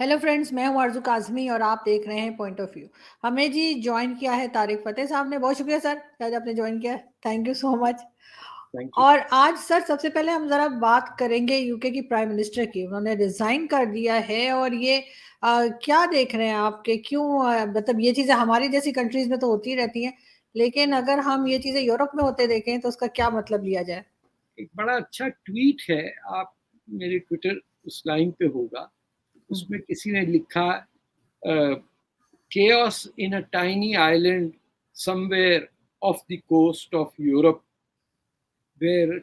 Hello friends, मैं हूँ आरज़ू काज़मी और आप देख रहे हैं पॉइंट ऑफ व्यू। हमें जी जॉइन किया है तारिक फ़तेह साहब ने, बहुत शुक्रिया सर कि आज आपने जॉइन किया है। Thank you so much. Thank you. और आज सर सबसे पहले हम ज़रा बात करेंगे यूके की प्राइम मिनिस्टर की। उन्होंने रिज़ाइन कर दिया है और ये क्या देख रहे हैं आप कि क्यों मतलब ये चीज़ें हमारी जैसी कंट्रीज़ में तो होती ही रहती हैं, लेकिन अगर हम ये चीज़ें यूरोप में होते देखें तो उसका क्या मतलब लिया जाए? एक बड़ा अच्छा ट्वीट है, आप मेरे ट्विटर उस लाइन पे होगा, हुँ, उसमें किसी ने लिखा chaos in a tiny island somewhere off the coast of Europe where a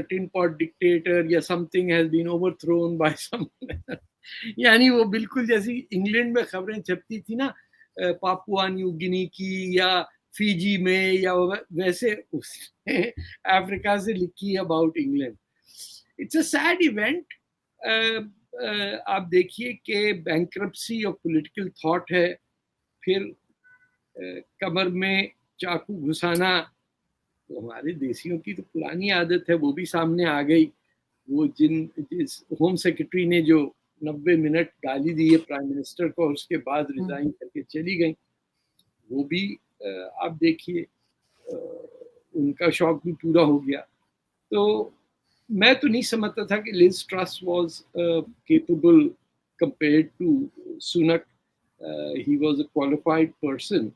tin pot dictator या something has been overthrown by some यानी वो बिल्कुल जैसी इंग्लैंड में खबरें छपती थी ना, पापुआ न्यू गिनी की या फिजी में, या वैसे उसने अफ्रीका से लिखी about England. It's a sad event. आप देखिए कि बैंक्रप्सी ऑफ पॉलिटिकल थॉट है, फिर कमर में चाकू घुसाना तो हमारे देसियों की तो पुरानी आदत है, वो भी सामने आ गई। वो जिस होम सेक्रेटरी ने जो 90 मिनट गाली दी है प्राइम मिनिस्टर को और उसके बाद हुँ। रिजाइन करके चली गई, वो भी आप देखिए, उनका शौक भी पूरा हो गया। तो मैं तो नहीं समझता था कि Liz Truss was capable compared to Sunak. He was a qualified person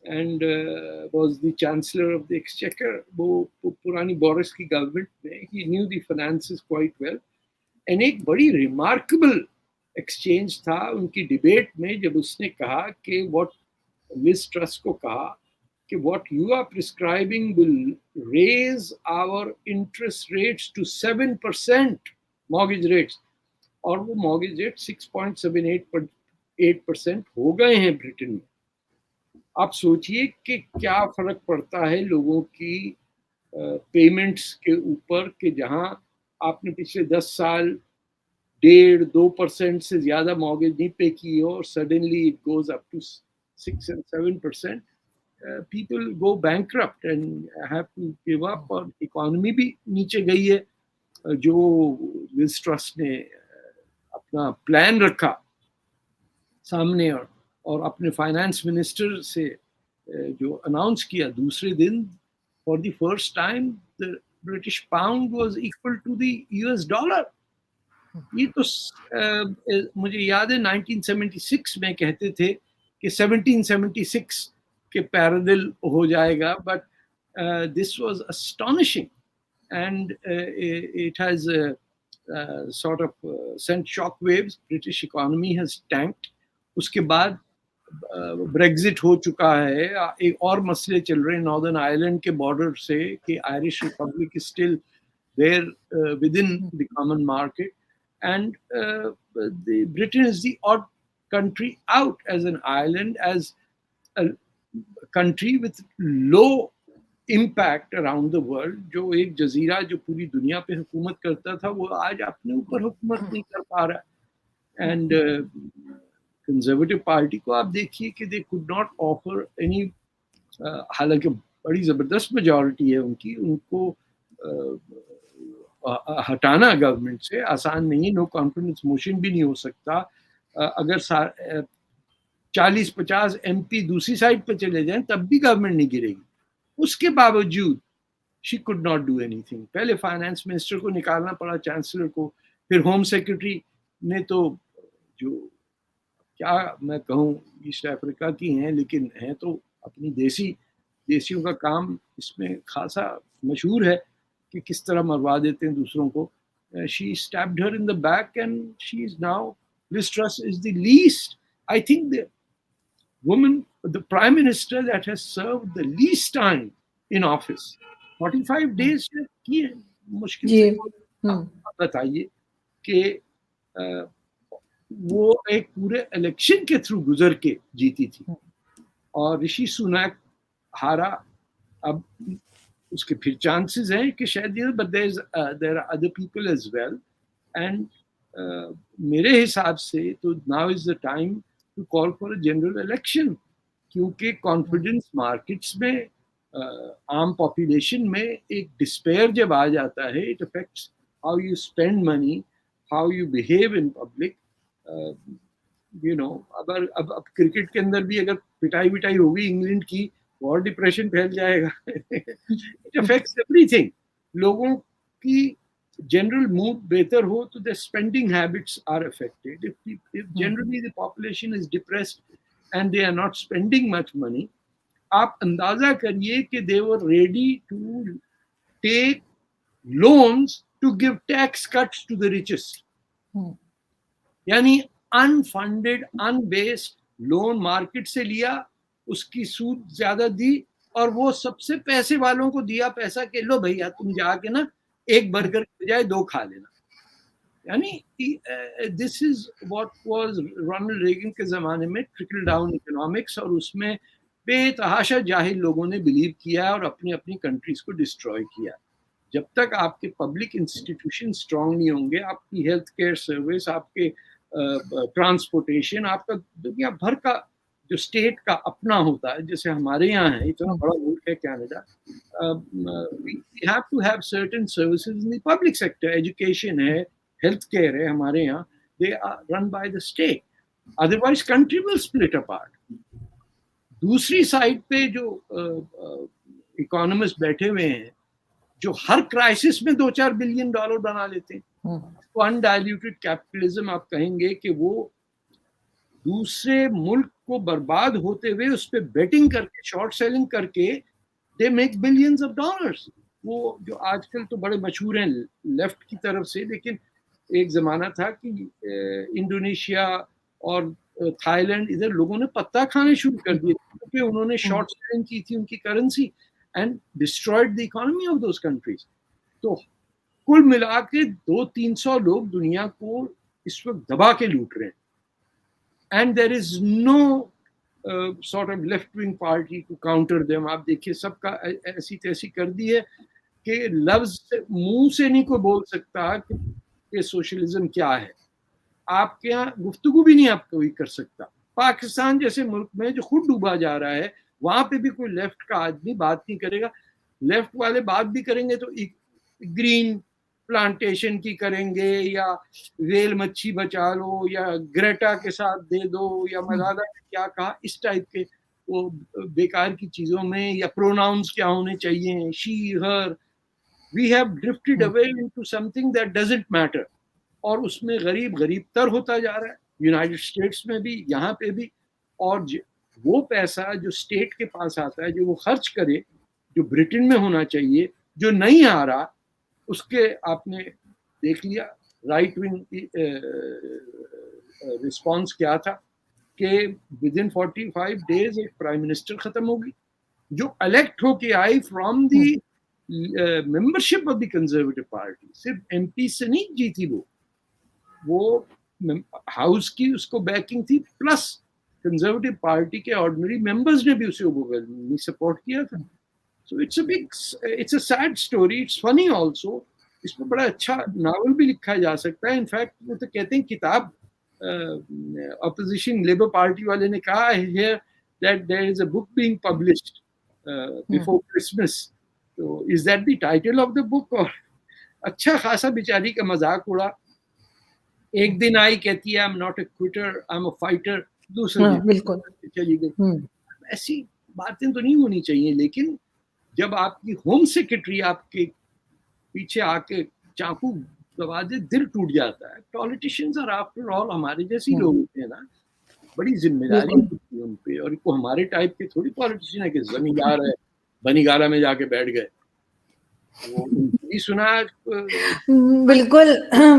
and was the chancellor of the exchequer. वो पुरानी बोरिस की गवर्नमेंट में he knew the finances quite well. And एक बड़ी रिमार्केबल एक्सचेंज था उनकी डिबेट में, जब उसने कहा कि व्हाट लिज ट्रस को कहा कि what you are prescribing will raise our interest rates to 7% mortgage rates, और वो mortgage rate 6.78% हो गए हैं ब्रिटेन में। आप सोचिए कि क्या फर्क पड़ता है लोगों की पेमेंट्स के ऊपर, कि जहां आपने पिछले 10 साल 1.5-2% से ज्यादा मॉर्गेज नहीं पे की हो और suddenly it goes up to 6 and 7%, people go bankrupt and have to give up, और इकोनॉमी भी नीचे गई है। जो लिज ट्रस ने अपना प्लान रखा सामने, और अपने फाइनेंस मिनिस्टर से जो अनाउंस किया दूसरे दिन, for the first time the British pound was equal to the US dollar. ये तो मुझे याद है 1976 में कहते थे कि 1776 के पैरेलल हो जाएगा, but this was astonishing and it has sort of sent shock waves. British economy has tanked. उसके बाद ब्रेग्जिट हो चुका है, एक और मसले चल रहे हैं नॉर्दर्न आयरलैंड के बॉर्डर से कि Irish Republic is still there within the common market, and Britain is the odd country out as an island, as a country with low impact around the world। जो एक जजीरा जो पूरी दुनिया पे हुकूमत करता था, वो आज अपने ऊपर हुकूमत नहीं कर पा रहा। एंड कंजर्वेटिव पार्टी को आप देखिए कि they could not offer any, हालांकि बड़ी जबरदस्त मेजॉरिटी है उनकी, उनको हटाना गवर्नमेंट से आसान नहीं है। नो कॉन्फिडेंस मोशन भी नहीं हो सकता। अगर 40-50 एमपी दूसरी साइड पर चले जाएं तब भी गवर्नमेंट नहीं गिरेगी। उसके बावजूद she could not do anything. पहले फाइनेंस मिनिस्टर को निकालना पड़ा, चांसलर को, फिर होम सेक्रेटरी ने तो, जो क्या मैं कहूँ, ईस्ट अफ्रीका की हैं लेकिन हैं तो अपनी देसियों का काम इसमें खासा मशहूर है कि किस तरह मरवा देते हैं दूसरों को। She stabbed her in the back and she is now, Liz Truss is the least, I think the woman, the prime minister that has served the least time in office। 45 days की है मुश्किल जी। से। हुँ। आप बताइए कि वो एक पूरे इलेक्शन के थ्रू गुजर के जीती थी, और ऋषि सुनक हारा। अब उसके फिर चांसेस हैं कि शायद ये, but there are other people as well. And मेरे हिसाब से तो now is the time to call for a general election, क्योंकि कॉन्फिडेंस मार्केट्स में, आम पॉपुलेशन में एक डिस्पेयर जब आ जाता है, it affects how you spend money, how you behave in public. You know अब क्रिकेट के अंदर भी अगर पिटाई विटाई होगी इंग्लैंड की, और डिप्रेशन फैल जाएगा. It affects everything. लोगों की general mood बेहतर हो तो the spending habits are affected. If generally the population is depressed and they are not spending much money, आप अंदाजा करिए कि they were ready to take loans to give tax cuts to the richest. यानी unfunded unbiased loan market से लिया, उसकी सूद ज्यादा दी, और वो सबसे पैसे वालों को दिया पैसा कि लो भैया तुम जाके ना एक बर्गर के बजाय 2 खा लेना. यानी this is what was Ronald Reagan के जमाने में ट्रिकल डाउन इकोनॉमिक्स, और उसमें बेतहाशा जाहिल लोगों ने बिलीव किया और अपनी अपनी कंट्रीज को डिस्ट्रॉय किया. जब तक आपके पब्लिक इंस्टीट्यूशन स्ट्रांग नहीं होंगे, आपकी हेल्थ केयर सर्विस, आपके ट्रांसपोर्टेशन, आपका दुनिया भर का जो स्टेट का अपना होता है, जैसे हमारे यहाँ है, इतना बड़ा मुल्क है Canada, we have to have certain services in the public sector. Education है, हेल्थ केयर है हमारे यहाँ, they are run by the state, otherwise country will split apart. दूसरी साइड पे जो इकोनॉमिस्ट बैठे हुए हैं, जो हर क्राइसिस में $2-4 बिलियन बना लेते हैं, तो अनडाइल्यूटेड कैपिटलिज्म आप कहेंगे कि वो दूसरे मुल्क को बर्बाद होते हुए उस पर बेटिंग करके, शॉर्ट सेलिंग करके, they make billions of dollars. वो जो आजकल तो बड़े मशहूर हैं लेफ्ट की तरफ से, लेकिन एक जमाना था कि इंडोनेशिया और थाईलैंड, इधर लोगों ने पत्ता खाने शुरू कर दिए क्योंकि उन्होंने शॉर्ट सेलिंग की थी उनकी currency and destroyed the economy of those countries. तो कुल मिला के 200-300 लोग दुनिया को इस वक्त दबा के लूट रहे हैं. And there is no sort of left-wing party to counter them. आप देखिए सबका ऐसी तैसी कर दी है कि लफ्ज मुंह से नहीं कोई बोल सकता कि सोशलिज्म क्या है. आपके यहाँ गुफ्तगू भी नहीं आप कोई कर सकता. पाकिस्तान जैसे मुल्क में जो खुद डूबा जा रहा है, वहां पे भी कोई लेफ्ट का आदमी बात नहीं करेगा. लेफ्ट वाले बात भी करेंगे तो ग्रीन प्लांटेशन की करेंगे, या वेल मच्छी बचा लो, या ग्रेटा के साथ दे दो, या मलाला ने क्या कहा, इस टाइप के वो बेकार की चीजों में, या प्रोनाउंस क्या होने चाहिए, she her. We have drifted away into something that doesn't matter, और उसमें गरीब गरीब तर होता जा रहा है, यूनाइटेड स्टेट्स में भी, यहाँ पे भी. और वो पैसा जो स्टेट के पास आता है, जो वो खर्च करे, जो ब्रिटेन में होना चाहिए, जो नहीं आ रहा, उसके आपने देख लिया राइट विंग रिस्पॉन्स क्या था कि विद इन 45 डेज एक प्राइम मिनिस्टर खत्म होगी जो इलेक्ट होके आई from the membership of the conservative party. सिर्फ एमपी से नहीं जीती वो हाउस की उसको बैकिंग थी, प्लस कंजर्वेटिव पार्टी के ऑर्डिनरी मेंबर्स ने भी उसे ओवरवेलमिंगली सपोर्ट किया था. So it's a sad story, it's funny also. इसमें बड़ा अच्छा नावल भी लिखा जा सकता है. इनफैक्ट वो तो कहते हैं किताब ऑपोजिशन लेबर पार्टी वाले ने कहा है that there is a book being published before Christmas. तो is that the title of the book? और अच्छा खासा बेचारी का मजाक उड़ा. एक दिन आई कहती है I am not a Quetta, I am a fighter, दूसरे बिल्कुल चली गई. ऐसी बातें तो नहीं होनी चाहिए, लेकिन जब आपकी होम सेक्रेटरी आपके पीछे आके चाकू दबा दे, दिल टूट जाता है. पॉलिटिशियंस आर आफ्टर ऑल हमारे जैसे लोग होते हैं ना, बड़ी जिम्मेदारी होती है उन पे. और को हमारे टाइप के थोड़ी पॉलिटिशियन है कि जमींदार है, बनीगाला में जाके बैठ गए. वो नहीं सुना. बिल्कुल.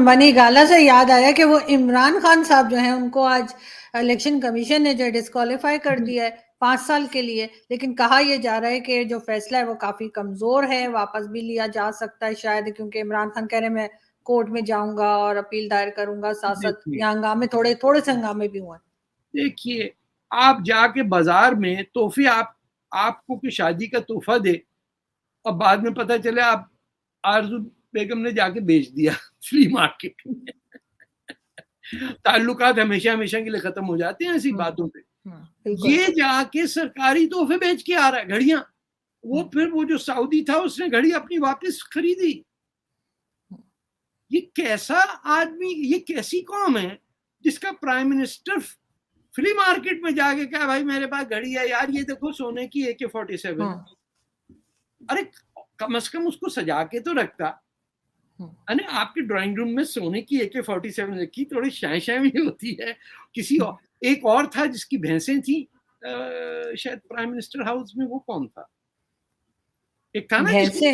बनीगाला से याद आया कि वो इमरान खान साहब जो हैं उनको आज इलेक्शन कमीशन ने जो डिस्क्वालीफाई कर दिया है 5 साल के लिए, लेकिन कहा यह जा रहा है कि जो फैसला है वो काफी कमजोर है, वापस भी लिया जा सकता है शायद, क्योंकि इमरान खान कह रहे हैं मैं कोर्ट में जाऊंगा और अपील दायर करूंगा. साथ साथ यहाँ हंगामे थोड़े से हंगामे भी हुए. देखिए, आप जाके बाजार में तोहफे आपको की शादी का तोहफा दे और बाद में पता चले आप आरजू बेगम ने जाके बेच दिया फ्री मार्केट में. ताल्लुकात हमेशा हमेशा के लिए खत्म हो जाते हैं ऐसी बातों पे. ये जाके सरकारी तोहफे बेच के आ रहा है, घड़ियां. वो फिर वो जो सऊदी था उसने घड़ी अपनी वापस खरीदी. ये कैसा आदमी, ये कैसी कौम है जिसका प्राइम मिनिस्टर फ्री मार्केट में जाके कहा भाई मेरे पास घड़ी है यार, ये देखो सोने की AK-47। अरे कम से कम उसको सजा के तो रखता। अरे आपके ड्राइंग रूम में सोने की AK-47 रखी, थोड़ी शाय शाय भी होती है। किसी और, एक और था जिसकी भैंसें थी शायद प्राइम मिनिस्टर हाउस में, वो कौन था? एक था ना भैंसे,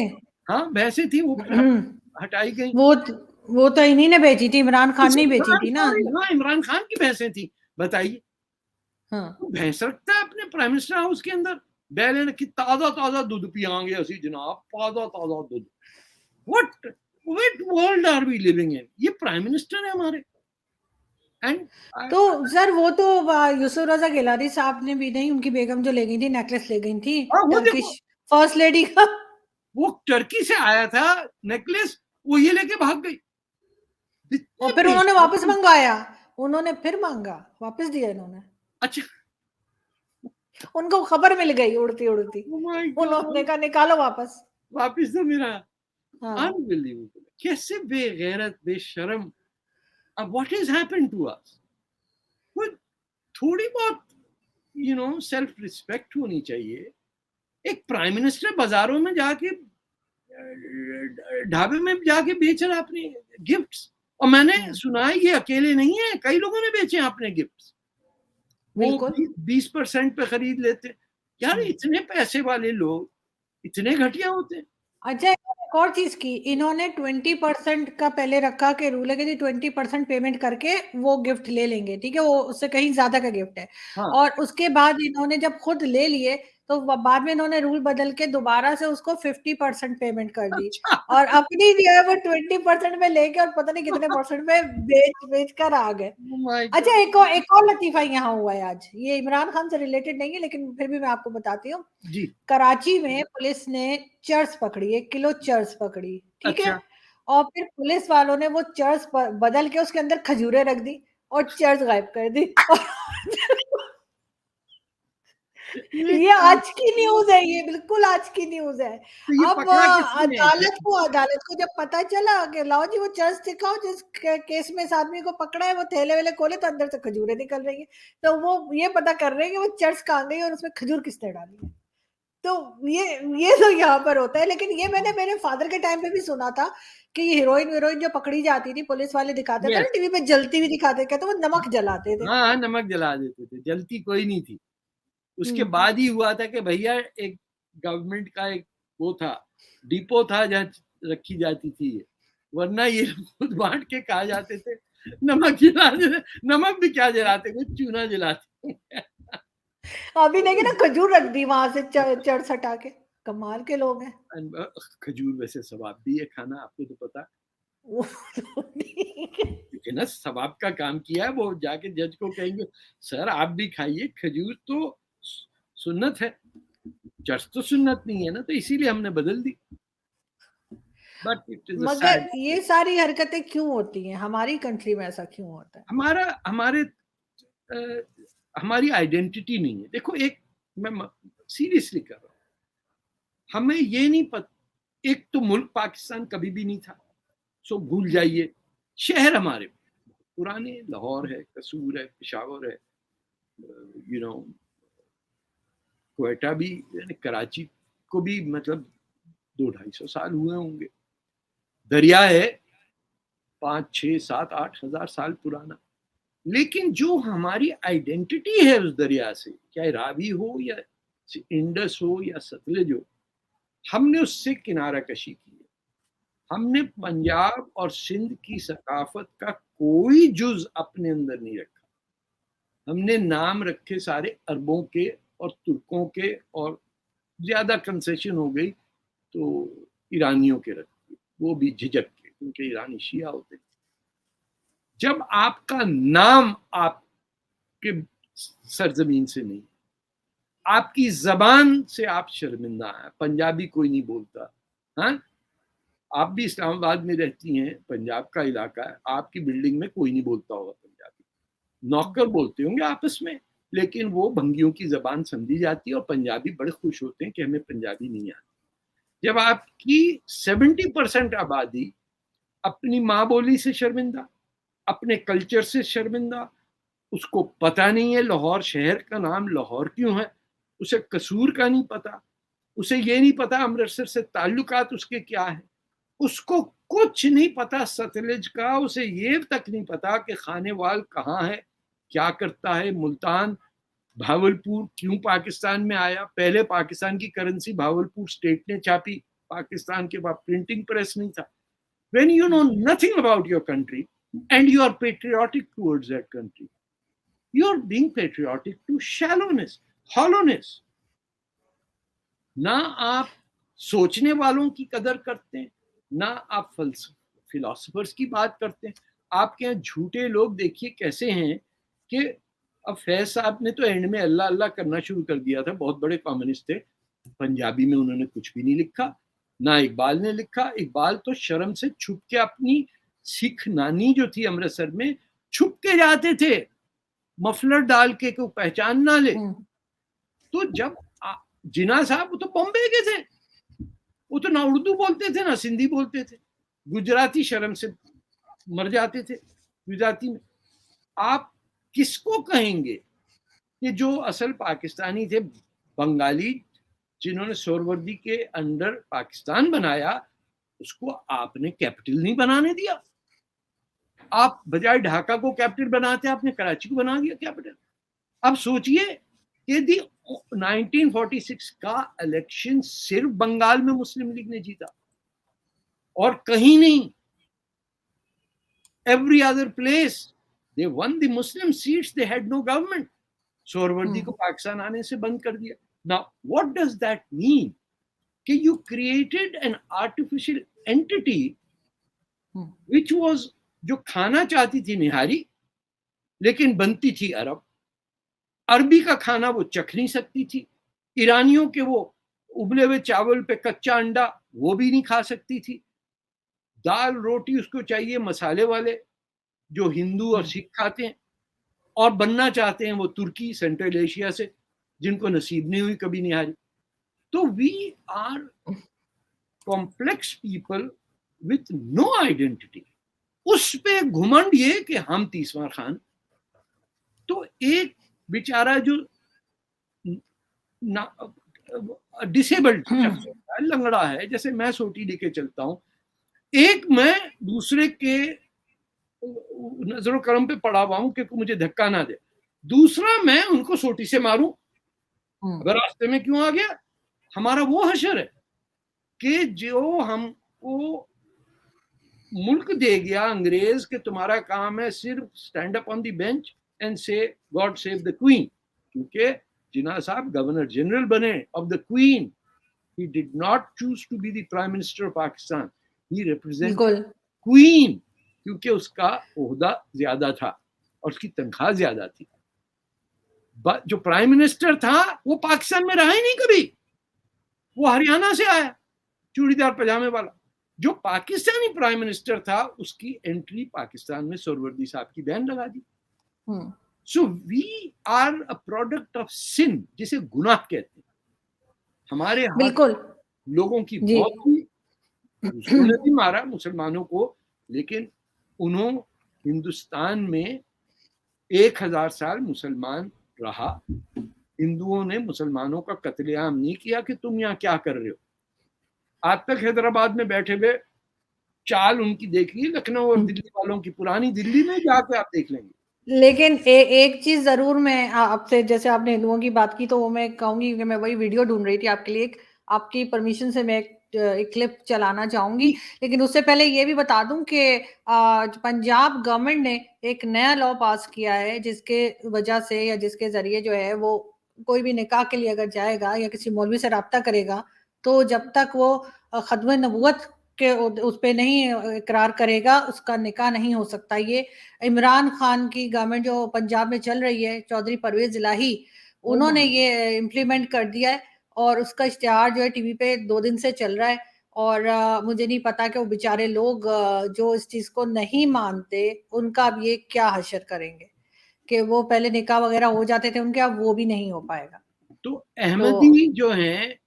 हाँ भैंसें थी, वो हटाई गई। वो तो इन्हीं ने बेची थी, इमरान खान ने बेची थी ना। हाँ इमरान खान की भैंसें थी, बताइए। हाँ। तो भैंस रखता है अपने प्राइम मिनिस्टर हाउस के अंदर, बैलें रखी, ताजा ताजा दूध पियांगे असी जनाब, ताजा ताजा दूध। What world are we living in? ये प्राइम मिनिस्टर है हमारे। एंड तो सर वो तो यूसुफ रजा गिलानी साहब ने भी नहीं, उनकी बेगम जो ले गई थी, नेकलेस ले गई थी वो टर्किश देखो, फर्स्ट लेडी का। वो टर्की से आया था नेकलेस, वो ये लेके भाग गई। और फिर उन्होंने वापस मंगवाया, उन्होंने फिर मांगा, वापस दिया इन्होंने। अच्छा, उनको खबर मिल गई उड़ती उड़ती, oh my उन्होंने God, कहा निकालो वापस। वापिस तो मेरा। हाँ। अनबिलीवेबल, कैसे बेगैरत बेशरम। अब what is happened to us? थोड़ी बहुत सेल्फ रिस्पेक्ट होनी चाहिए। एक प्राइम मिनिस्टर बाजारों में जाके, ढाबे में जाके बेच रहा अपने गिफ्ट्स, और मैंने सुना है ये अकेले नहीं है, कई लोगों ने बेचे हैं अपने गिफ्ट्स। वो 20% पे खरीद लेते। यार इतने पैसे वाले लोग इतने घटिया होते हैं? अच्छा, एक और चीज की, इन्होंने 20% का पहले रखा के रूल है कि 20% पेमेंट करके वो गिफ्ट ले लेंगे, ठीक है, वो उससे कहीं ज्यादा का गिफ्ट है। हाँ। और उसके बाद इन्होंने जब खुद ले लिए तो बाद में इन्होंने रूल बदल के दोबारा से उसको 50% पेमेंट कर दी, अच्छा। और अपनी जो है वो 20% में लेके और पता नहीं कितने परसेंट में बेच कर आ गए। Oh my अच्छा, God. एक और लतीफा यहाँ हुआ है आज, ये इमरान खान से रिलेटेड नहीं है लेकिन फिर भी मैं आपको बताती हूँ। जी। कराची में पुलिस ने चर्स पकड़ी, 1 किलो चर्स पकड़ी, ठीक है। अच्छा। और फिर पुलिस वालों ने वो चर्स बदल के उसके अंदर खजूरें रख दी और चर्स गायब कर दी। ये आज की न्यूज है, ये बिल्कुल आज की न्यूज है। तो ये अब पकड़ा किसने? अदालत को जब पता चला कि लाओ जी वो चर्च दिखाओ जिस केस में इस आदमी को पकड़ा है, वो थैले वेले खोले तो अंदर से खजूरें निकल रही है। तो वो ये पता कर रहे हैं कि वो चर्च कहाँ गई और उसमें खजूर किसने डाली है। तो ये तो यहाँ पर होता है। लेकिन ये मैंने मेरे फादर के टाइम पे भी सुना था कि हीरोइन जो पकड़ी जाती थी, पुलिस वाले दिखाते थे ना Yes. टीवी पे, जलती हुई दिखाते, कहते वो नमक जलाते थे। हाँ नमक जला देते थे, जलती कोई नहीं थी। उसके बाद ही हुआ था कि भैया एक गवर्नमेंट का एक वो था, डिपो था जहाँ रखी जाती थी ये, वरना ये खुद बांट के खा जाते थे। नमक जलाते थे, नमक भी क्या जलाते थे, चूना जलाते। अभी देखिए ना, खजूर रख दी वहां से चर्च हटा के, कमाल के लोग हैं। खजूर वैसे सवाब भी है खाना, आपको तो पता। लेकिन ना सवाब का काम किया है, वो जाके जज को कहेंगे सर आप भी खाइए, खजूर तो सुन्नत है, चर्च तो सुन्नत नहीं है ना, तो इसीलिए हमने बदल दी। बट इट इज अ मगर सैड। ये सारी हरकतें क्यों होती हैं हमारी कंट्री में, ऐसा क्यों होता है? हमारी आइडेंटिटी नहीं है। देखो एक, मैं सीरियसली कर रहा हूँ, हमें ये नहीं पता। एक तो मुल्क पाकिस्तान कभी भी नहीं था, सो भूल जाइए। शहर हमारे पुराने, लाहौर है, कसूर है, पेशावर है, क्वेटा भी, कराची को भी मतलब 200-250 साल हुए होंगे। दरिया है 5, 6, 7, 8 हजार साल पुराना। लेकिन जो हमारी आइडेंटिटी है उस दरिया से, चाहे रावी हो या इंडस हो या सतलज हो, हमने उससे किनारा कशी की है। हमने पंजाब और सिंध की सकाफत का कोई जुज अपने अंदर नहीं रखा। हमने नाम रखे सारे अरबों के और तुर्कों के, और ज्यादा कंसेशन हो गई तो ईरानियों के रख दिए, वो भी झिझक के, क्योंकि ईरानी शिया होते। जब आपका नाम आपके सरजमीन से नहीं, आपकी जबान से आप शर्मिंदा हैं। पंजाबी कोई नहीं बोलता। हाँ, आप भी इस्लामाबाद में रहती हैं, पंजाब का इलाका है, आपकी बिल्डिंग में कोई नहीं बोलता होगा पंजाबी। नौकर बोलते होंगे आपस में, लेकिन वो भंगियों की जबान समझी जाती है, और पंजाबी बड़े खुश होते हैं कि हमें पंजाबी नहीं आती। जब आपकी 70% आबादी अपनी माँ बोली से शर्मिंदा, अपने कल्चर से शर्मिंदा, उसको पता नहीं है लाहौर शहर का नाम लाहौर क्यों है, उसे कसूर का नहीं पता, उसे ये नहीं पता अमृतसर से ताल्लुकात उसके क्या है, उसको कुछ नहीं पता सतलज का, उसे ये तक नहीं पता कि खानेवाल कहाँ है, क्या करता है, मुल्तान भावलपुर क्यों पाकिस्तान में आया, पहले पाकिस्तान की करेंसी भावलपुर स्टेट ने छापी, पाकिस्तान के बाद प्रिंटिंग प्रेस नहीं था. When you know nothing about your country and you are patriotic towards that country, you are being patriotic to shallowness, hollowness. ना आप सोचने वालों की कदर करते हैं, ना आप फिलोसफर्स की बात करते हैं. आपके यहाँ झूठे लोग देखिए कैसे हैं कि अब फैज साहब ने तो एंड में अल्लाह अल्लाह करना शुरू कर दिया था, बहुत बड़े कम्युनिस्ट थे, पंजाबी में उन्होंने कुछ भी नहीं लिखा, ना इकबाल ने लिखा. इकबाल तो शर्म से छुप के अपनी सिख नानी जो थी अमृतसर में छुप के जाते थे, मफलर डाल के कोई पहचान ना ले. तो जब जिन्ना साहब वो तो बॉम्बे के थे, वो तो ना उर्दू बोलते थे ना सिंधी बोलते थे, गुजराती शर्म से मर जाते थे गुजराती में. आप किसको कहेंगे कि जो असल पाकिस्तानी थे, बंगाली जिन्होंने सोहरावर्दी के अंडर पाकिस्तान बनाया, उसको आपने कैपिटल नहीं बनाने दिया. आप बजाय ढाका को कैपिटल बनाते आपने कराची को बना दिया कैपिटल. अब सोचिए कि 1946 का इलेक्शन सिर्फ बंगाल में मुस्लिम लीग ने जीता और कहीं नहीं. Every other place they won the Muslim seats, they had no government. Suhrawardy को पाकिस्तान आने से बंद कर दिया. Now, what does that mean? कि you created an artificial entity which was जो खाना चाहती थी निहारी लेकिन बनती थी अरब. अरबी का खाना वो चख नहीं सकती थी, ईरानियों के वो उबले हुए चावल पे कच्चा अंडा वो भी नहीं खा सकती थी, दाल रोटी उसको चाहिए मसाले वाले जो हिंदू और सिख खाते हैं, और बनना चाहते हैं वो तुर्की सेंट्रल एशिया से जिनको नसीब नहीं हुई कभी निहारी. तो we are complex people with no identity. उस पे घुमंड ये कि हम तीसवां खान. तो एक बेचारा जो डिसेबल्ड शख्स होता है, लंगड़ा है, जैसे मैं सोटी लेके चलता हूं, एक मैं दूसरे के नजर करम पे पड़ा हुआ हूं कि मुझे धक्का ना दे, दूसरा मैं उनको सोटी से मारूं अगर रास्ते में क्यों आ गया. हमारा वो हशर है कि जो हमको मुल्क दे गया अंग्रेज के तुम्हारा काम है सिर्फ stand up on the bench and say God save the queen. क्योंकि जिन्ना साहब गवर्नर जनरल बने of the queen, he did not choose to be the prime minister of Pakistan, he represented queen, क्योंकि उसका ओहदा ज्यादा था और उसकी तनख्वाह ज्यादा थी. जो प्राइम मिनिस्टर था वो पाकिस्तान में रहा ही नहीं कभी, वो हरियाणा से आया चूड़ीदार पजामे वाला. जो पाकिस्तानी प्राइम मिनिस्टर था उसकी एंट्री पाकिस्तान में सोहरावर्दी साहब की बहन लगा दी. So we are a product of sin, जिसे गुनाह कहते हैं. हमारे बिल्कुल लोगों की मौत हुई, उसने भी मारा मुसलमानों को, लेकिन उन्होंने हिंदुस्तान में 1000 साल मुसलमान रहा. हिंदुओं ने मुसलमानों का कत्लेआम नहीं किया कि तुम यहाँ क्या कर रहे हो. आज तक हैदराबाद में बैठे हुए चाल उनकी देखिए, लखनऊ और दिल्ली वालों की, पुरानी दिल्ली में जाके आप देख लेंगे. लेकिन एक चीज जरूर मैं आपसे, जैसे आपने हिंदुओं की बात की तो वो मैं कहूंगी कि मैं वही वीडियो ढूंढ रही थी आपके लिए, आपकी परमिशन से मैं एक क्लिप चलाना चाहूंगी. लेकिन उससे पहले ये भी बता दूं कि पंजाब गवर्नमेंट ने एक नया लॉ पास किया है जिसके वजह से या जिसके जरिए जो है वो कोई भी निकाह के लिए अगर जाएगा या किसी मौलवी से राब्ता करेगा तो जब तक वो खत्म नबूवत के उस पे नहीं इकरार करेगा उसका निकाह नहीं हो सकता. ये इमरान खान की गवर्नमेंट जो पंजाब में चल रही है, चौधरी परवेज इलाही, उन्होंने ये इम्प्लीमेंट कर दिया है और उसका इश्तिहार जो है टीवी पे 2 दिन से चल रहा है. और मुझे नहीं पता कि वो बेचारे लोग जो इस चीज को नहीं मानते उनका अब ये क्या हशर करेंगे कि वो पहले निकाह वगैरह हो जाते थे उनके, अब वो भी नहीं हो पाएगा. तो अहमदी जो है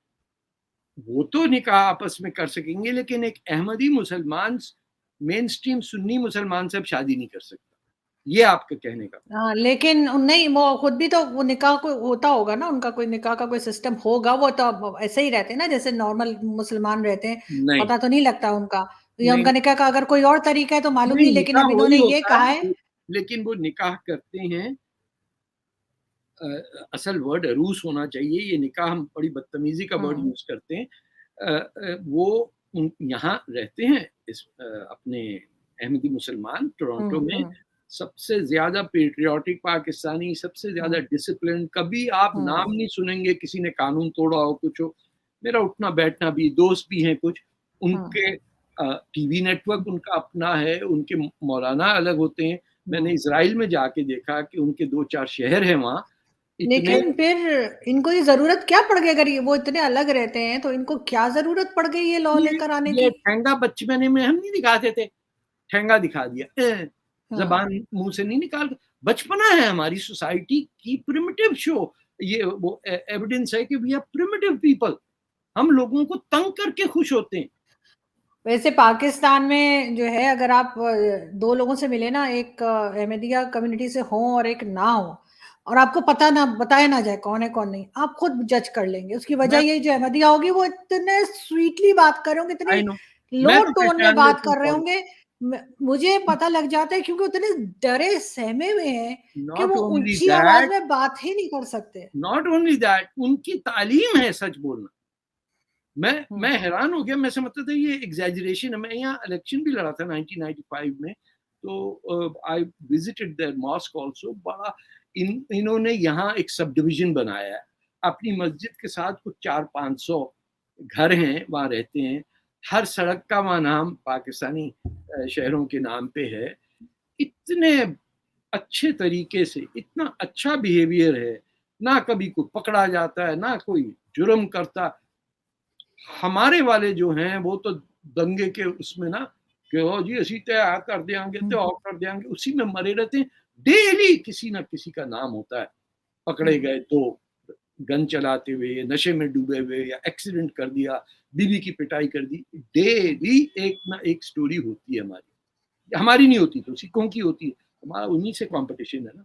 वो तो निकाह आपस में कर सकेंगे, लेकिन एक अहमदी मुसलमान मेन स्ट्रीम सुन्नी मुसलमान से अब शादी नहीं कर सकता. ये आपके कहने का। हाँ, लेकिन नहीं, वो खुद भी तो वो निकाह को होता होगा ना, उनका कोई निकाह का कोई सिस्टम होगा, वो तो अब ऐसे ही रहते हैं ना जैसे नॉर्मल मुसलमान रहते हैं, नहीं पता तो नहीं लगता उनका, या नहीं उनका निकाह का अगर कोई और तरीका है तो मालूम नहीं, नहीं, लेकिन निकाह अब वही इन्होंने ये होता कहा है। है, लेकिन वो निकाह करते हैं, असल वर्ड अरूस होना चाहिए, ये निकाह हम बड़ी बदतमीजी का वर्ड हम्म यूज करते हैं। वो यहाँ रहते हैं, अपने अहमदी मुसलमान टोरंटो में, हम्म सबसे ज्यादा पेट्रियाटिक पाकिस्तानी, सबसे ज्यादा हम्म डिसिप्लिन, कभी आप नाम हम्म नहीं सुनेंगे किसी ने कानून तोड़ा हो कुछ हो। मेरा उठना बैठना भी, दोस्त भी हैं कुछ हम्म उनके, टीवी नेटवर्क उनका अपना है, उनके मौलाना अलग होते हैं। मैंने हम्म। इसराइल में जाके देखा कि उनके 2-4 शहर हैं वहाँ, इतने। लेकिन फिर इनको ये जरूरत क्या पड़ गई, अगर वो इतने अलग रहते हैं तो इनको क्या जरूरत पड़ गई ये लॉ ये लेकर आने ये की? ठेंगा बचपने में हम नहीं दिखाते थे, ठेंगा दिखा दिया, हाँ। जबान मुंह से नहीं निकाल, बचपना है हमारी सोसाइटी की प्रिमिटिव शो। ये वो एविडेंस है कि वी आर प्रिमिटिव पीपल, हम लोगों को तंग करके खुश होते हैं। वैसे पाकिस्तान में जो है, अगर आप दो लोगों से मिले ना, एक अहमदिया कम्युनिटी से हो और एक ना हो, और आपको पता ना बताया ना जाए कौन है कौन नहीं, आप खुद जज कर लेंगे। उसकी वजह मैं ये, जो अहमदिया होगी वो इतने स्वीटली बात कर रहे होंगे, आई इतनी नो, मैं लो तो टोन में क्रिश्चियनिटी बात कर रहे फॉलो, होंगे, मुझे पता लग जाता है, क्योंकि उतने डरे सहमे हुए हैं कि नॉट वो ओनली ऊंची आवाज दैट, में बात ही नहीं कर सकते। नॉट ओनली दैट, उनकी तालीम है सच बोलना। मैं हम्म हैरान हो गया, मैं समझता था ये एग्जैजरेशन है। मैं यहाँ इलेक्शन भी लड़ा था 1995 में, तो I visited their mosque also. बड़ा इन्होंने यहाँ एक सब डिवीजन बनाया है, अपनी मस्जिद के साथ कुछ 400-500 घर हैं, वहाँ रहते हैं। हर सड़क का वहाँ नाम पाकिस्तानी शहरों के नाम पे है। इतने अच्छे तरीके से, इतना अच्छा बिहेवियर है, ना कभी कोई पकड़ा जाता है, ना कोई जुर्म करता। हमारे वाले जो हैं वो तो दंगे के उसमें ना, कि ओ जी असी तय कर देंगे, तो हम्म और कर देंगे, उसी में मरे रहते हैं। डेली किसी ना किसी का नाम होता है, पकड़े हम्म गए तो गन चलाते हुए, नशे में डूबे हुए, या एक्सीडेंट कर दिया, बीवी की पिटाई कर दी। डेली एक ना एक स्टोरी होती है हमारी, हमारी नहीं होती तो सिखों की होती है, हमारा उन्हीं से कंपटीशन है ना।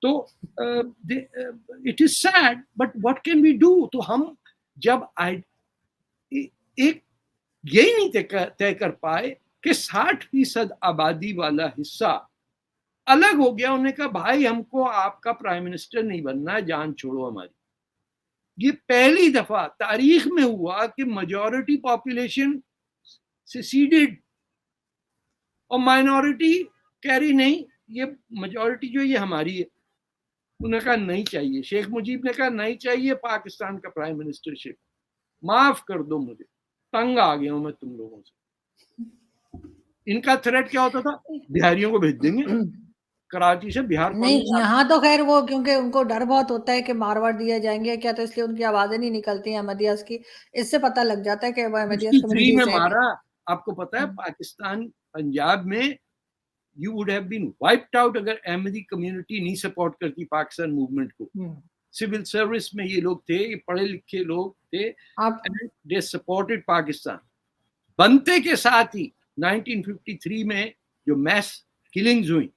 तो it is sad, but what can we do. तो हम जब एक यही नहीं तय कर पाए कि 60% आबादी वाला हिस्सा अलग हो गया, उन्होंने कहा भाई हमको आपका प्राइम मिनिस्टर नहीं बनना है, जान छोड़ो हमारी। ये पहली दफा तारीख में हुआ कि मेजॉरिटी पॉपुलेशन सेसीडेड और माइनॉरिटी कह रही नहीं, ये मेजॉरिटी जो ये हमारी है। उन्होंने कहा नहीं चाहिए, शेख मुजीब ने कहा नहीं चाहिए पाकिस्तान का प्राइम मिनिस्टरशिप, माफ कर दो मुझे, तंग आ गया हूं मैं तुम लोगों से। इनका थ्रेट क्या होता था, बिहारियों को भेज देंगे, कराची से बिहार नहीं, कॉलोनी। यहाँ तो खैर वो, क्योंकि उनको डर बहुत होता है कि मारवाड़ दिया जाएंगे क्या, तो इसलिए उनकी आवाजें नहीं निकलती हैं अहमदियास की। इससे पता लग जाता है कि वो अहमदियास 63 कम्युनिटी में से है नहीं। मारा, आपको पता है पाकिस्तान पंजाब में you would have been wiped out अगर अहमदी कम्युनिटी नहीं सपोर्ट करती पाकिस्तान मूवमेंट को। हम्म। सिविल सर्विस में ये लोग थे, ये पढ़े लिखे लोग थे, आप एंड दे सपोर्टेड पाकिस्तान। बनते के साथ ही 1953 में जो मैस किलिंग्स हुई,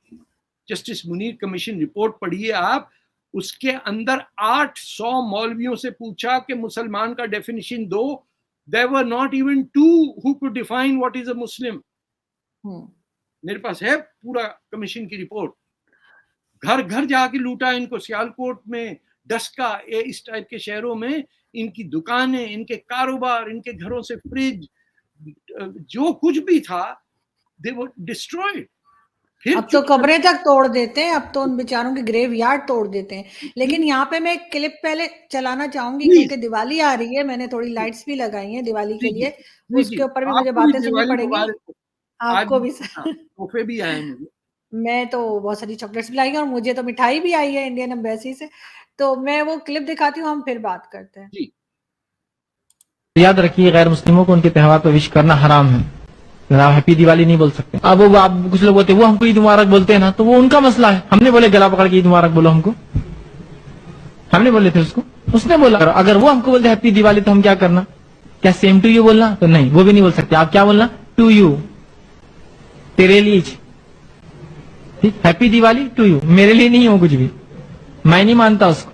जस्टिस मुनीर कमीशन रिपोर्ट पढ़िए आप, उसके अंदर 800 मौलवियों से पूछा कि मुसलमान का डेफिनेशन दो। There were not even 2 who could define what is a Muslim. मेरे पास है पूरा कमीशन की रिपोर्ट। घर घर जाके लूटा इनको, सियालकोट में, डस्का, इस टाइप के शहरों में इनकी दुकानें, इनके कारोबार, इनके घरों से फ्रिज, जो कुछ भी था, दे वर डिस्ट्रॉयड। फिर अब तो चुप कर, कब्रें तक तोड़ देते हैं, अब तो उन बेचारों के ग्रेव यार्ड तोड़ देते हैं। लेकिन यहाँ पे मैं एक क्लिप पहले चलाना चाहूंगी, प्लीज क्योंकि दिवाली आ रही है, मैंने थोड़ी लाइट्स भी लगाई हैं दिवाली के कीजिए लिए, कीजिए। उसके ऊपर भी मुझे आपको भी बातें सुननी दिवाली पड़ेंगी। मुबारक हो। आज आपको भी हाँ, तोहफे भी आए मुझे। मैं तो बहुत सारी चॉकलेट्स भी लाई हैं, और मुझे तो मिठाई भी आई है इंडियन एम्बेसी से। तो मैं वो क्लिप दिखाती हूँ, हम फिर बात करते हैं। जी याद रखिए, गैर मुस्लिमों को उनके त्योहार पर विश करना हराम है। आप हैप्पी दिवाली नहीं बोल सकते। अब वो आप कुछ लोग बोलते हैं वो हमको ईद मुबारक बोलते हैं ना, तो वो उनका मसला है। हमने बोले गला पकड़ के ईद मुबारक बोलो हमको, हमने बोले थे उसको, उसने बोला। अगर वो हमको बोलते हैप्पी दिवाली तो हम क्या करना? क्या सेम टू यू बोलना? तो नहीं, वो भी नहीं बोल सकते। आप क्या बोलना? टू यू, तेरे लिए। ठीक, हैप्पी दिवाली टू यू, मेरे लिए नहीं हो कुछ भी, मैं नहीं मानता उसको।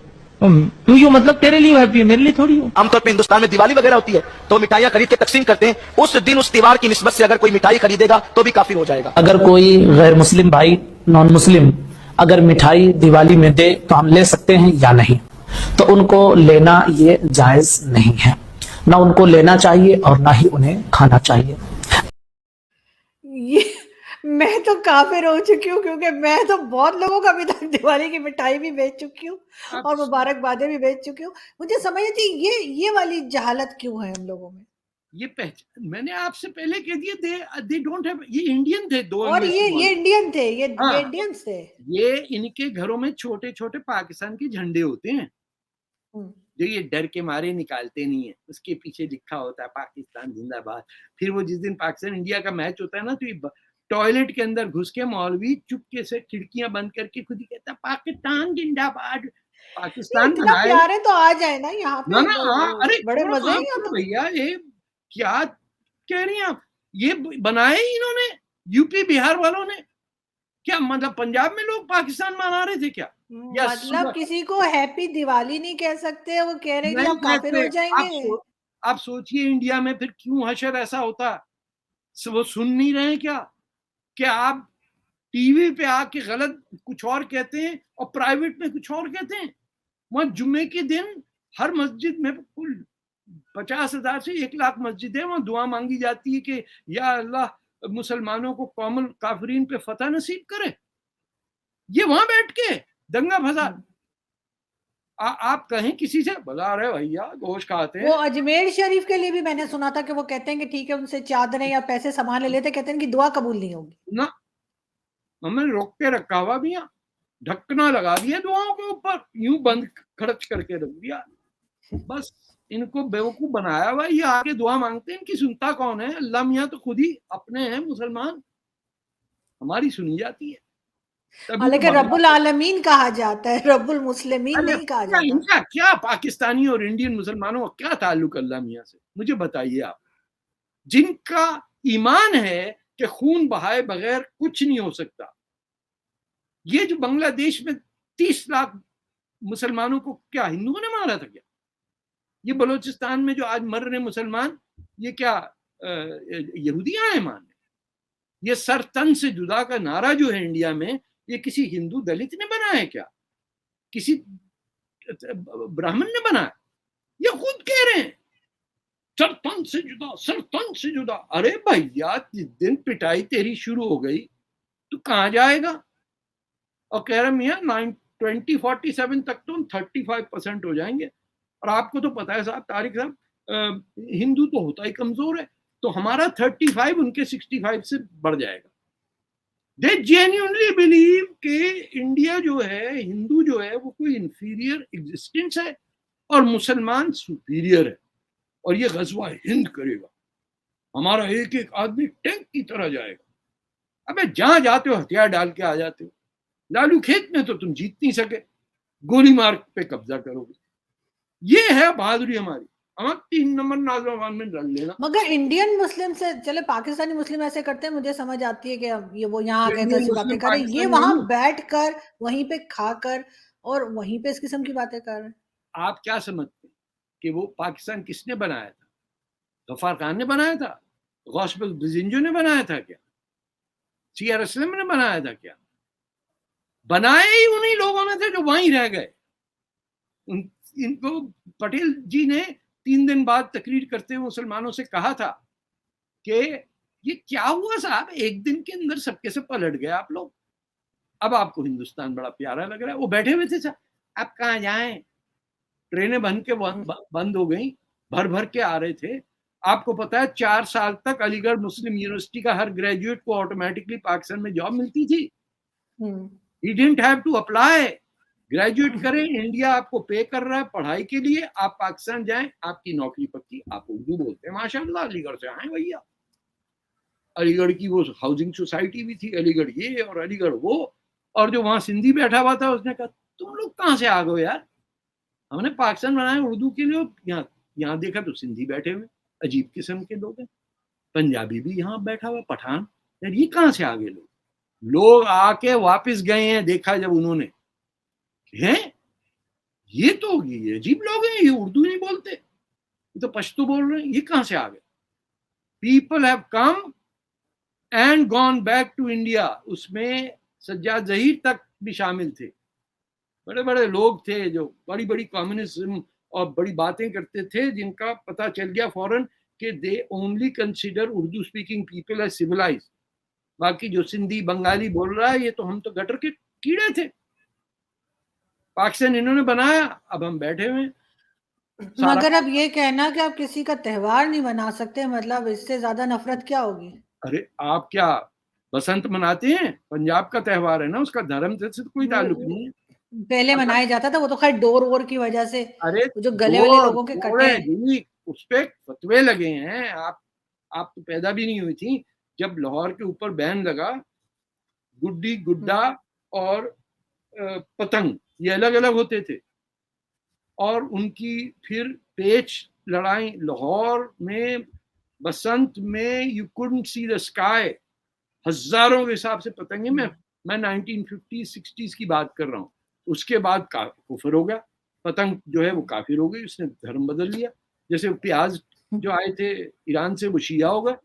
टू यू मतलब तेरे लिए हैप्पी है, मेरे लिए थोड़ी हो। आमतौर पे हिंदुस्तान में दिवाली वगैरह होती है तो मिठाइयां खरीद के तकसीम करते हैं, उस दिन उस त्योहार की निस्बत से अगर कोई मिठाई खरीदेगा तो भी काफी हो जाएगा। अगर कोई गैर मुस्लिम भाई, नॉन मुस्लिम अगर मिठाई दिवाली में दे तो हम ले सकते हैं या नहीं? तो उनको लेना ये जायज नहीं है, ना उनको लेना चाहिए और ना ही उन्हें खाना चाहिए। ये मैं तो काफिर हो चुकी हूँ, क्योंकि मैं तो बहुत लोगों को अभी तक दिवाली की मिठाई भी बेच चुकी हूँ और आप मुबारकबादें भी बेच चुकी हूँ। मुझे समझ नहीं आती ये वाली जहालत क्यों है हम लोगों में। ये पहचान मैंने आपसे पहले कह दिया, दे डोंट हैव, ये इंडियन थे दो और में से ये इंडियन थे, ये हाँ, इंडियंस थे। ये इनके घरों में छोटे छोटे पाकिस्तान के झंडे होते हैं हम्म, जो ये डर के मारे निकालते नहीं है, उसके पीछे लिखा होता है पाकिस्तान जिंदाबाद। फिर वो जिस दिन पाकिस्तान इंडिया का मैच होता है ना, तो ये टॉयलेट के अंदर घुस के मौलवी चुपके से खिड़कियां बंद करके खुद ही कहता है पाकिस्तान जिंदाबाद। नहीं, पाकिस्तान इतना बनाए प्यार है तो आ जाए ना यहाँ ना पे, ना, हाँ, अरे बड़े छोड़ो मजे हैं आप, यहाँ छोड़ो तो। भैया, ये क्या कह रही हैं आप? ये बनाए ही इन्होंने, यूपी बिहार वालों ने। क्या मतलब पंजाब में लोग पाकिस्तान मना रहे थे क्या? या मतलब किसी को हैप्पी दिवाली नहीं कह सकते, वो कह रहे हैं कि नहीं आप काफिर कहते। हो जाएंगे। आप सोचिए इंडिया में फिर क्यों हशर ऐसा होता? वो सुन नहीं रहे हैं क्या? क्या आप टीवी पे आके गलत कुछ और कहते हैं और प्राइवेट में कुछ और कहते हैं? वहां जुम्मे के दिन हर मस्जिद में कुल 50,000 से 1 लाख मस्जिद है, वहां दुआ मांगी जाती है कि या अल्लाह मुसलमानों को कौमुल काफिरीन पे फतह नसीब करे। ये वहां बैठ के दंगा फसाद। आप कहें किसी से, बता रहे भैया गोश्त खाते वो हैं अजमेर शरीफ के लिए भी मैंने सुना था कि वो कहते हैं कि ठीक है, उनसे चादरें या पैसे सामान ले लेते, कहते हैं कि दुआ कबूल नहीं होगी ना, हमने रोक के रखा हुआ भी यहाँ, ढकना लगा दिया दुआओं के ऊपर, यूं बंद खर्च करके रख दिया। बस इनको बेवकूफ बनाया हुआ, ये आके दुआ मांगते हैं, इनकी सुनता कौन है? अल्लाह मियाँ तो खुद ही अपने हैं मुसलमान, हमारी सुनी जाती है। तभी तो लेकिन रब्बुल आलमीन कहा जाता है, रब्बुल मुस्लिमीन नहीं कहा जाता। इनका क्या पाकिस्तानी और इंडियन मुसलमानों का क्या ताल्लुक अल्लाह मियाँ से? मुझे बताइए आप, जिनका ईमान है कि खून बहाए बगैर कुछ नहीं हो सकता। ये जो बांग्लादेश में 30 लाख मुसलमानों को क्या हिंदुओं ने मारा था क्या? ये बलूचिस्तान में जो आज मर रहे मुसलमान, ये क्या यहूदियां हैं मारने? ये सर तन से जुदा का नारा जो है इंडिया में, ये किसी हिंदू दलित ने बनाया है क्या? किसी ब्राह्मण ने बनाया? ये खुद कह रहे हैं सर तन से जुदा, सर तन से जुदा। अरे भैया, जिस दिन पिटाई तेरी शुरू हो गई तो कहां जाएगा? और कह रहे मियाँ 2047 तक तो हम 35% हो जाएंगे। और आपको तो पता है साहब, तारिक साहब, हिंदू तो होता ही कमजोर है, तो हमारा 35 उनके 65 से बढ़ जाएगा। दे जेन्युइनली बिलीव कि इंडिया जो है, हिंदू जो है, वो कोई इंफीरियर एग्जिस्टेंस है और मुसलमान सुपीरियर है, और ये गजवा हिंद करेगा, हमारा एक एक आदमी टैंक की तरह जाएगा। अबे जहां जाते हो हथियार डाल के आ जाते हो। लालू खेत में तो तुम जीत नहीं सके, गोली मार पे कब्जा करोगे। ये है बहादुरी हमारी। हम 3 नंबर नौजवान में लड़ लेना। मगर इंडियन मुस्लिम से, चले पाकिस्तानी मुस्लिम ऐसे करते हैं, मुझे समझ आती है कि ये वो यहाँ आके ऐसी बातें कर रहे हैं, ये वहां बैठकर वहीं पे खाकर और वहीं पे इस किस्म की बातें कर रहे हैं। आप क्या समझते हैं कि वो पाकिस्तान किसने बनाया था? गफ्फार खान ने बनाया था? गौस बजिंजो ने बनाया था क्या? सीआर असलम ने बनाया था क्या? बनाए ही उन्हीं लोगों ने थे जो वहीं रह गए। इनको पटेल जी ने 3 दिन बाद तकरीर करते हुए मुसलमानों से कहा था कि ये क्या हुआ साहब, एक दिन के अंदर सबके से पलट गए आप लोग। अब आपको हिंदुस्तान बड़ा प्यारा लग रहा है। वो बैठे हुए थे साहब, आप कहाँ जाएं, ट्रेनें बंद हो गई, भर भर के आ रहे थे। आपको पता है 4 साल तक अलीगढ़ मुस्लिम यूनिवर्सिटी का हर ग्रेजुएट को ऑटोमेटिकली पाकिस्तान में जॉब मिलती थी। He didn't have to apply, graduate करें, इंडिया आपको पे कर रहा है पढ़ाई के लिए, आप पाकिस्तान जाएं, आपकी नौकरी पक्की। आप उर्दू बोलते हैं माशाल्लाह, अलीगढ़ से आए भैया। अलीगढ़ की वो हाउसिंग सोसाइटी भी थी, अलीगढ़ ये और अलीगढ़ वो। और जो वहां सिंधी बैठा हुआ था, उसने कहा तुम लोग कहाँ से आ गए यार, हमने पाकिस्तान बनाया उर्दू के लिए, यहाँ देखा तो सिंधी बैठे हुए, अजीब किस्म के लोग हैं। पंजाबी भी यहाँ बैठा हुआ, पठान, यार ये कहाँ से आ गए लोग? लोग आके वापस गए हैं, देखा जब उन्होंने, हैं ये तो ये अजीब लोग हैं, ये उर्दू नहीं बोलते, ये तो पश्तो बोल रहे हैं, ये कहां से आ गए? People have come and gone back to India. उसमें सज्जाद जहीर तक भी शामिल थे, बड़े बड़े लोग थे जो बड़ी बड़ी कम्युनिज्म और बड़ी बातें करते थे, जिनका पता चल गया फौरन कि they only consider Urdu speaking people as civilized. बाकी जो सिंधी बंगाली बोल रहा है, ये तो हम तो गटर के कीड़े थे, पाकिस्तान इन्होंने बनाया, अब हम बैठे हुए हैं। मगर अब ये कहना कि आप किसी का त्योहार नहीं मना सकते, मतलब इससे ज्यादा नफरत क्या होगी? अरे आप क्या बसंत मनाते हैं? पंजाब का त्योहार है ना, उसका धर्म से तो कोई ताल्लुक नहीं है। पहले मनाया जाता था, वो तो खैर डोर वोर की वजह से, अरे जो गले वाले लोगों के कटे जी, उस पे फतवे लगे हैं। आप तो पैदा भी नहीं हुई थी जब लाहौर के ऊपर बैन लगा, गुड्डी गुड्डा और पतंग ये अलग अलग होते थे, और उनकी फिर पेच लड़ाई लाहौर में बसंत में, you couldn't see the sky, हजारों के हिसाब से पतंगे। मैं 1950-60s की बात कर रहा हूँ। उसके बाद कुफर हो गया, पतंग जो है वो काफिर हो गई, उसने धर्म बदल लिया। जैसे प्याज जो आए थे ईरान से, वो शिया हो गए,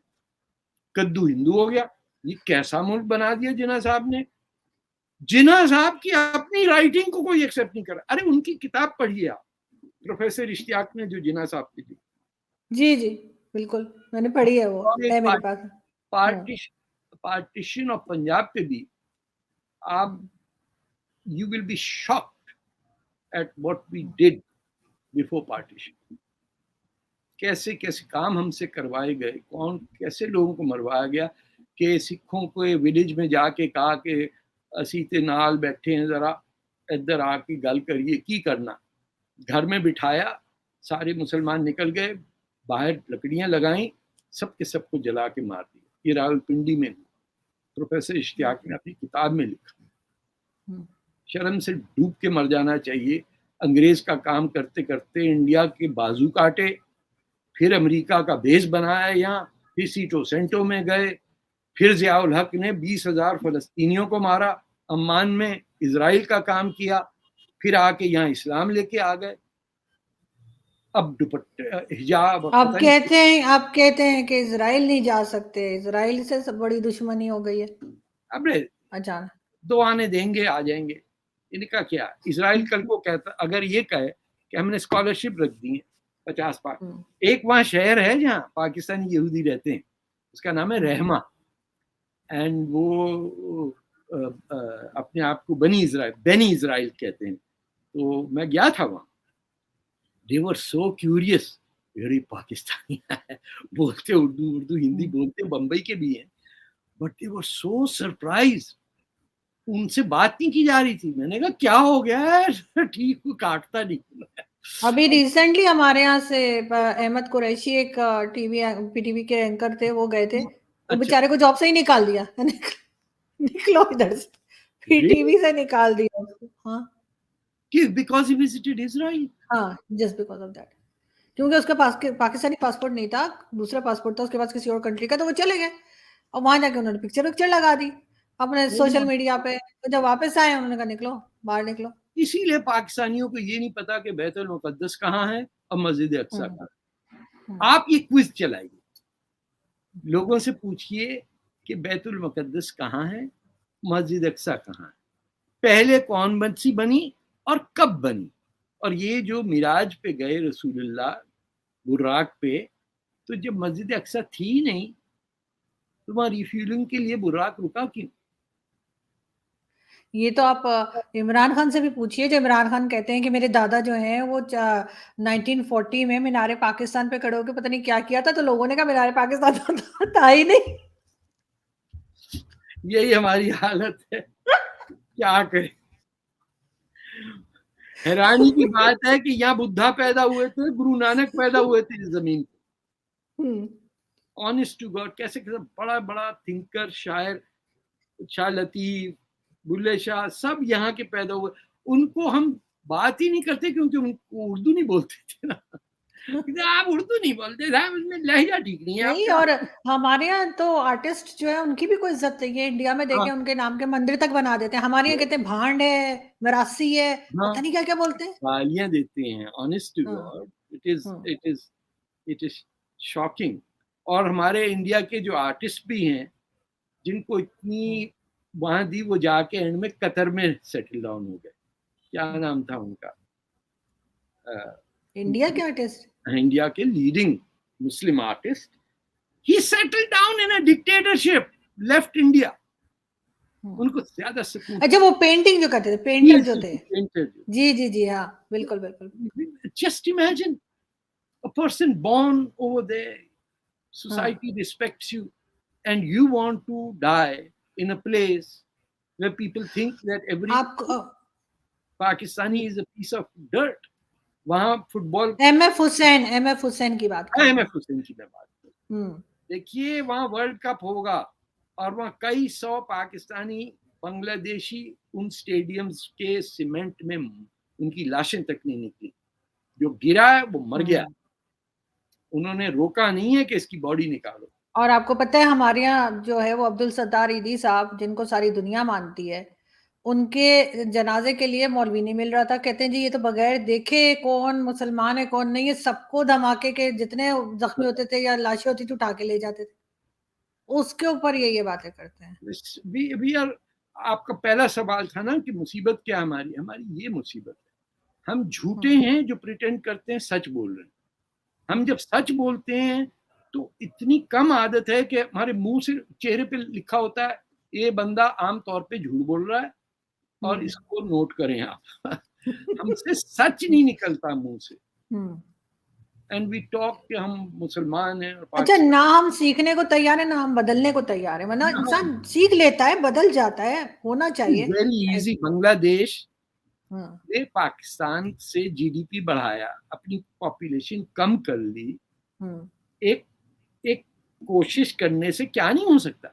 कद्दू हिंदू हो गया। ये कैसा मुल्क बना दिया जिन्ना साहब ने। जिन्ना साहब की अपनी राइटिंग को कोई एक्सेप्ट नहीं कर रहा। अरे उनकी किताब पढ़िए आप, प्रोफेसर इश्तियाक ने जो जिन्ना साहब की थी। जी जी बिल्कुल, मैंने पढ़ी है, वो है मेरे पास। पार्टीशन ऑफ पंजाब पे भी आप, you will be shocked at what we did before partition. कैसे कैसे काम हमसे करवाए गए, कौन कैसे लोगों को मरवाया गया, कि सिखों को विलेज में जाके कहा कि असी ते नाल बैठे हैं, जरा इधर आके गल करिए, की करना। घर में बिठाया, सारे मुसलमान निकल गए, बाहर लकड़ियां लगाई, सबके सबको जला के मार दिया। ये रावलपिंडी में प्रोफेसर इश्तियाक ने अपनी किताब में लिखा। शर्म से डूब के मर जाना चाहिए। अंग्रेज का काम करते करते इंडिया के बाजू काटे, फिर अमेरिका का बेस बनाया यहाँ, फिर सीटो सेंटो में गए, फिर जियाउल हक ने 20,000 फलस्तीनियों को मारा, अम्मान में इजराइल का काम किया, फिर आके यहाँ इस्लाम लेके आ गए। अब दुपट्टे हिजाब, आप कहते हैं कि इजराइल नहीं जा सकते, इजराइल से सब बड़ी दुश्मनी हो गई है। अब अचानक 2 आने देंगे, आ जाएंगे, इनका क्या। इजराइल कल को कहता, अगर ये कहे कि हमने स्कॉलरशिप रख दी है 50 पाक, एक वहां शहर है जहाँ पाकिस्तानी यहूदी रहते हैं, उसका नाम है रहमा, एंड वो अपने आप को बेनी इजराइल कहते हैं। तो मैं गया था वहां, दे वर सो क्यूरियस, अरे पाकिस्तानी है, बोलते उर्दू हिंदी बोलते, बम्बई के भी हैं, but they were so surprise. उनसे बात नहीं की जा रही थी। मैंने कहा क्या हो गया है? ठीक काटता नहीं। अभी रिसेंटली हमारे यहाँ से अहमद कुरैशी, एक पीटीवी के एंकर थे, वो गए थे, वो बेचारे को जॉब से ही निकाल दिया। निकलो इधर से, पीटीवी से निकाल दिया उसको। हाँ, बिकॉज ही विजिटेड इजराइल। हाँ, जस्ट बिकॉज ऑफ दैट, क्योंकि उसके पास पाकिस्तानी पासपोर्ट नहीं था, दूसरा पासपोर्ट था उसके पास किसी और कंट्री का, तो वो चले गए और वहां जाके उन्होंने पिक्चर लगा दी अपने सोशल मीडिया पे। तो जब वापस आए उन्होंने कहा निकलो, बाहर निकलो। इसीलिए पाकिस्तानियों को ये नहीं पता कि बैतुल मुकद्दस कहाँ है और मस्जिद अक्सा कहाँ है। आप ये क्विज चलाइए, लोगों से पूछिए कि बैतुल मुकद्दस कहाँ है, मस्जिद अक्सा कहाँ है, पहले कौन सी बनी और कब बनी। और ये जो मिराज पे गए रसूलुल्लाह बुर्राक पे, तो जब मस्जिद अक्सा थी नहीं, तो वहां रिफ्यूलिंग के लिए बुर्राक रुका क्यों? ये तो आप इमरान खान से भी पूछिए। जो इमरान खान कहते हैं कि मेरे दादा जो हैं वो 1940 में मीनारे पाकिस्तान पे खड़े होकर पता नहीं क्या किया था, तो लोगों ने कहा मीनारे पाकिस्तान तो था ही नहीं। यही हमारी हालत है, क्या करें। हैरानी की बात है कि यहाँ बुद्धा पैदा हुए थे, गुरु नानक पैदा हुए थे इस जमीन पे। ऑनेस्ट टू गॉड, कैसे कैसे बड़ा बड़ा थिंकर, शायर, शाह लतीफ, बुल्ले शाह, सब यहाँ के पैदा हुए। उनको हम बात ही नहीं करते क्योंकि उनको उर्दू नहीं बोलते थे ना। आप उर्दू नहीं बोलते साहब, उसमें लहजा ठीक नहीं है नहीं, आपका। और हमारे यहाँ तो आर्टिस्ट जो है उनकी भी कोई इज्जत नहीं है। इंडिया में देखें हाँ, उनके नाम के मंदिर तक बना देते हैं, हमारे यहाँ कहते हैं भांड है, मरासी है, हाँ, पता नहीं क्या क्या बोलते हैं। गालियां देते हैं, ऑनेस्ट टू हाँ, गॉड। हाँ, इट इज शॉकिंग। और हमारे इंडिया के जो आर्टिस्ट भी हैं, जिनको इतनी वहां दी, वो जाके एंड में कतर में सेटल डाउन हो गए। क्या नाम था उनका? इंडिया के आर्टिस्ट। इंडिया के leading Muslim artist, he settle down in a dictatorship, left India. उनको ज्यादा सुकून। अच्छा, वो पेंटिंग जो करते थे, पेंटर जो थे। जी जी जी, हाँ, बिल्कुल बिल्कुल। Just imagine a person born over there, society respects you, and you want to die in a place where people think that every आपको Pakistani is a piece of dirt. वहाँ फुटबॉल एमएफ हुसैन की बात कर। MF Hussain की मैं बात करूं, देखिए वहाँ वर्ल्ड कप होगा और वहाँ कई 100 पाकिस्तानी बांग्लादेशी उन स्टेडियम्स के सीमेंट में उनकी लाशें तक नहीं निकली। जो गिरा है वो मर गया, उन्होंने रोका नहीं है कि इसकी बॉडी निकालो। और आपको पता है हमारे यहाँ जो है वो अब्दुल सत्तार ईदी साहब, जिनको सारी दुनिया मानती है, उनके जनाजे के लिए मौलवी नहीं मिल रहा था। कहते हैं जी ये तो बगैर देखे कौन मुसलमान है कौन नहीं है, सबको धमाके के जितने जख्मी होते थे या लाशें होती थी उठा के ले जाते थे। उसके ऊपर ये बातें करते हैं। भी यार, आपका पहला सवाल था ना कि मुसीबत क्या हमारी, ये मुसीबत है। हम झूठे हैं जो प्रिटेंड करते हैं सच बोल रहे हैं। हम जब सच बोलते हैं तो इतनी कम आदत है कि हमारे मुंह से चेहरे पे लिखा होता है ये बंदा आमतौर पे झूठ बोल रहा है और इसको नोट करें आप। हमसे सच नहीं निकलता मुंह से। एंड वी टॉक कि हम मुसलमान हैं। अच्छा, ना हम सीखने को तैयार है ना हम बदलने को तैयार है। वरना इंसान सीख लेता है, बदल जाता है, होना चाहिए। Very easy. बांग्लादेश ने पाकिस्तान से जीडीपी बढ़ाया, अपनी पॉपुलेशन कम कर ली। एक कोशिश करने से क्या नहीं हो सकता।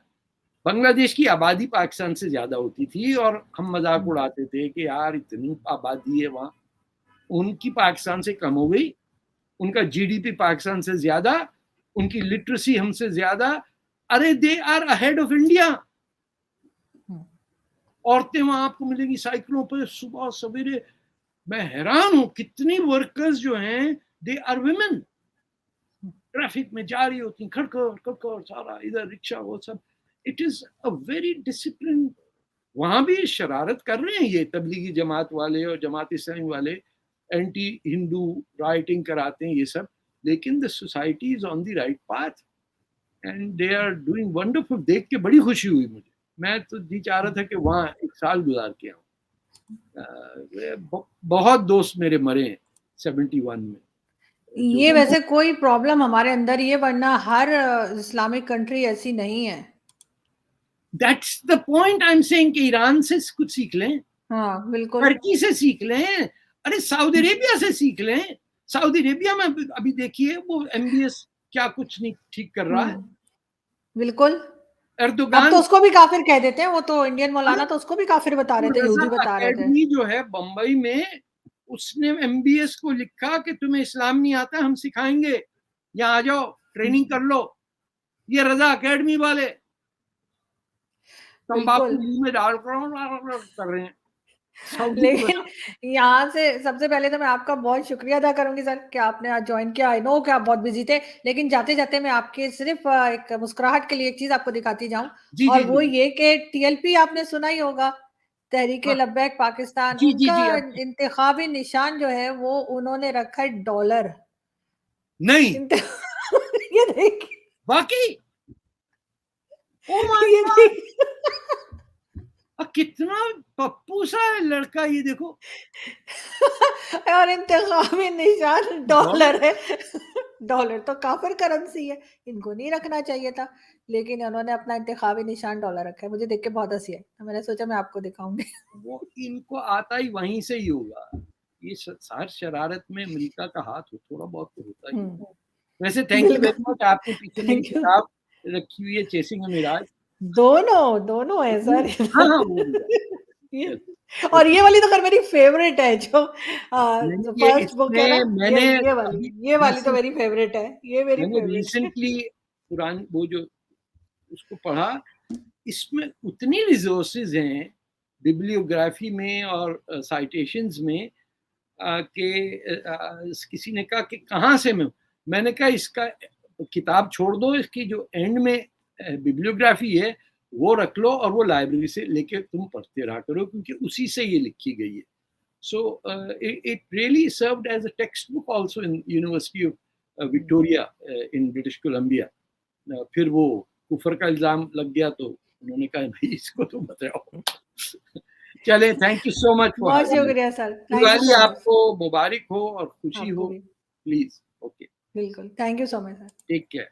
बांग्लादेश की आबादी पाकिस्तान से ज्यादा होती थी और हम मजाक उड़ाते थे कि यार इतनी आबादी है वहां, उनकी पाकिस्तान से कम हो गई। उनका जीडीपी पाकिस्तान से ज्यादा, उनकी लिटरेसी हमसे ज्यादा। अरे they are ahead of India. औरतें वहां आपको मिलेंगी साइकिलों पर सुबह सवेरे। मैं हैरान हूं कितनी वर्कर्स जो हैं दे आर वुमेन, ट्रैफिक में जा रही होती, खड़खड़ सारा इधर रिक्शा वो सब। It is a very discipline. वहां भी शरारत कर रहे हैं ये तबलीगी जमात वाले और जमात इस्लामी वाले, एंटी हिंदू राइटिंग कराते हैं ये सब, लेकिन the society is on the right path and they are doing wonderful. देख के बड़ी खुशी हुई मुझे। मैं तो जी चाह रहा था कि वहाँ 1 साल गुजार के आऊँ। बहुत दोस्त मेरे मरे हैं 71 में। ये वैसे कोई प्रॉब्लम हमारे अंदर ही है, वरना हर इस्लामिक कंट्री ऐसी नहीं है। That's the point I'm saying कि ईरान से कुछ सीख लें। हाँ बिल्कुल। टर्की से सीख लें, अरे सऊदी अरेबिया से सीख लें। सऊदी अरेबिया में अभी देखिए वो एमबीएस क्या कुछ नहीं ठीक कर रहा है। बिल्कुल। एर्दोगान अब तो उसको भी काफिर कह देते हैं। वो तो इंडियन मौलाना तो उसको भी काफिर बता रहे थे, यहूदी बता रहे थे। जो है बंबई में, उसने एमबीएस को लिखा कि तुम्हें इस्लाम नहीं आता, हम सिखाएंगे, यहाँ आ जाओ ट्रेनिंग कर लो। ये रजा अकेडमी वाले तंबाकू मुंह में डाल कर रहे हैं। लेकिन यहाँ से सबसे पहले तो मैं आपका बहुत शुक्रिया अदा करूंगी सर कि आपने आज ज्वाइन किया। आई नो कि आप बहुत बिजी थे, लेकिन जाते जाते मैं आपके सिर्फ एक मुस्कुराहट के लिए एक चीज आपको दिखाती जाऊं, और वो ये कि टीएलपी आपने सुना ही होगा, तहरीके लब्बैक पाकिस्तान। उनका इंतखाबी निशान जो है वो उन्होंने रखा है डॉलर। नहीं ये देखिए, वाकई कितना पप्पू सा है लड़का, ये देखो। और इंतखाबी निशान डॉलर है। डॉलर तो काफिर करेंसी है, इनको नहीं रखना चाहिए था, लेकिन उन्होंने अपना इंतखाबी निशान डॉलर रखा है। मुझे देख के बहुत हंसी आई, तो मैंने सोचा मैं आपको दिखाऊंगी। वो इनको आता ही वहीं से ही होगा। ये हर शरारत में अमेरिका का हाथ थोड़ा बहुत तो होता ही है। वैसे थैंक यू वेरी मच। आपने पीछे में किताब रखी हुई है चेसिंग अ मिराज। दोनों है सर। हाँ और ये वाली तो खैर मेरी फेवरेट है, जो ये फर्स्ट बुक है ना, इसमें मैंने ये अभी वाली तो recent- मेरी फेवरेट है, ये मेरी मैंने फेवरेट है। रिसेंटली पुरान वो जो उसको पढ़ा, इसमें उतनी रिसोर्सेज हैं बिब्लियोग्राफी में और साइटेशंस में कि किसी ने कहा कि कहाँ से मैंने कहा इसका किताब छोड़ दो, इसकी जो एंड में बिब्लियोग्राफी है वो रख लो और वो लाइब्रेरी से लेके तुम पढ़ते रहा करो, क्योंकि उसी से ये लिखी गई है. So it really served as a textbook also in University of Victoria in British Columbia. फिर वो कुफर का इल्जाम लग गया तो उन्होंने कहा भाई इसको तो बताओ. चले, thank you so much for बहुत शुक्रिया sir, thank you Diwali so much. आपको मुबारक हो और खुशी आपको हो. भी प्लीज. ओके, बिल्कुल, thank you so much sir. Take care.